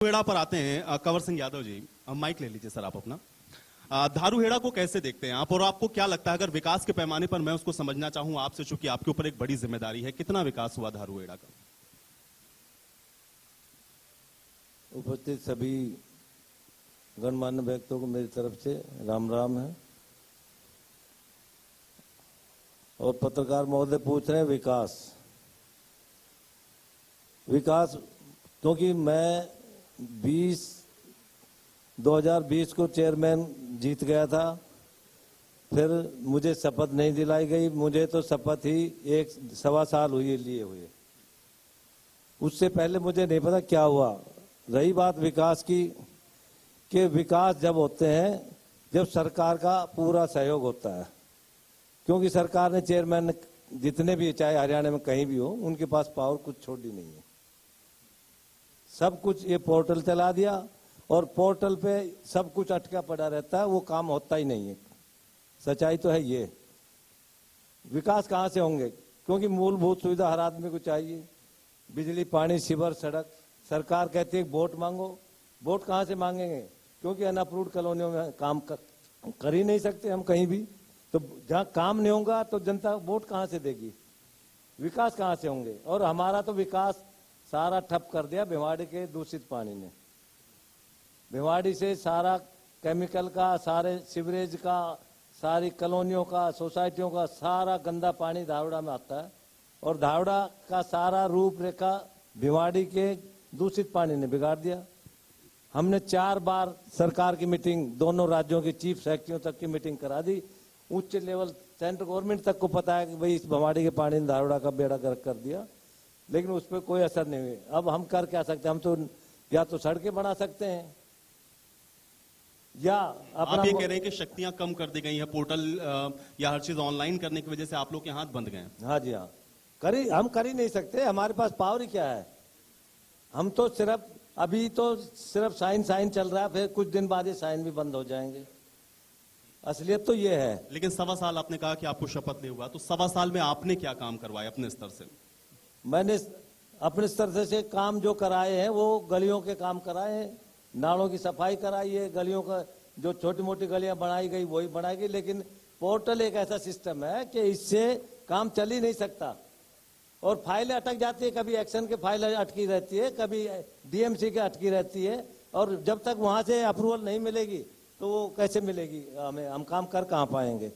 धारूहेड़ा पर आते हैं। कंवर सिंह यादव जी, माइक ले लीजिए सर आप अपना। धारूहेड़ा को कैसे देखते हैं आप, और आपको क्या लगता है अगर विकास के पैमाने पर मैं उसको समझना चाहूं आपसे, चूंकि आपके ऊपर एक बड़ी जिम्मेदारी है, कितना विकास हुआ धारूहेड़ा का? उपस्थित सभी गणमान्य व्यक्तियों को मेरी तरफ से राम राम है। और पत्रकार महोदय पूछ रहे हैं विकास, क्योंकि मैं 2020 को चेयरमैन जीत गया था, फिर मुझे शपथ नहीं दिलाई गई। मुझे तो शपथ ही 1.25 साल हुई लिए हुए, उससे पहले मुझे नहीं पता क्या हुआ। रही बात विकास की, कि विकास जब होते हैं जब सरकार का पूरा सहयोग होता है, क्योंकि सरकार ने चेयरमैन जितने भी, चाहे हरियाणा में कहीं भी हो, उनके पास पावर कुछ छोड़ी नहीं है। सब कुछ ये पोर्टल चला दिया और पोर्टल पे सब कुछ अटका पड़ा रहता है, वो काम होता ही नहीं है। सच्चाई तो है ये। विकास कहाँ से होंगे, क्योंकि मूलभूत सुविधा हर आदमी को चाहिए, बिजली, पानी, सीवर, सड़क। सरकार कहती है वोट मांगो, वोट कहाँ से मांगेंगे, क्योंकि अनअप्रूव्ड कॉलोनियों में काम कर ही नहीं सकते हम कहीं भी। तो जहाँ काम नहीं होगा तो जनता वोट कहाँ से देगी, विकास कहाँ से होंगे। और हमारा तो विकास सारा ठप कर दिया भिवाड़ी के दूषित पानी ने। भिवाड़ी से सारा केमिकल का, सारे सीवरेज का, सारी कॉलोनियों का, सोसाइटियों का सारा गंदा पानी धारूहेड़ा में आता है, और धारूहेड़ा का सारा रूपरेखा भिवाड़ी के दूषित पानी ने बिगाड़ दिया। हमने 4 बार सरकार की मीटिंग, दोनों राज्यों की चीफ सेक्रेटरियों तक की मीटिंग करा दी। उच्च लेवल सेंट्रल गवर्नमेंट तक को पता है कि भाई इस भिवाड़ी के पानी ने धारूहेड़ा का बेड़ा गर्क कर दिया, लेकिन उस पर कोई असर नहीं हुआ। अब हम कर क्या सकते हैं, हम तो या तो सड़कें बना सकते हैं, या आप ये कह रहे हैं कि शक्तियां कम कर दी गई हैं, पोर्टल या हर चीज ऑनलाइन करने की वजह से आप लोग के हाथ बंद गए हैं। हाँ जी, हाँ। हम कर ही नहीं सकते, हमारे पास पावर ही क्या है। हम तो सिर्फ अभी तो सिर्फ साइन चल रहा है, फिर कुछ दिन बाद ये साइन भी बंद हो जाएंगे। असलियत तो ये है। लेकिन 1.25 साल आपने कहा कि आपको शपथ नहीं हुआ, तो 1.25 साल में आपने क्या काम करवाए अपने स्तर से? मैंने अपने स्तर से काम जो कराए हैं वो गलियों के काम कराए हैं, नालों की सफाई कराई है, गलियों का जो छोटी मोटी गलियां बनाई गई वही बनाई गई। लेकिन पोर्टल एक ऐसा सिस्टम है कि इससे काम चल ही नहीं सकता, और फाइलें अटक जाती है। कभी एक्शन के फाइल अटकी रहती है, कभी डीएमसी के अटकी रहती है, और जब तक वहां से अप्रूवल नहीं मिलेगी तो वो कैसे मिलेगी हमें, हम काम कर कहाँ पाएंगे।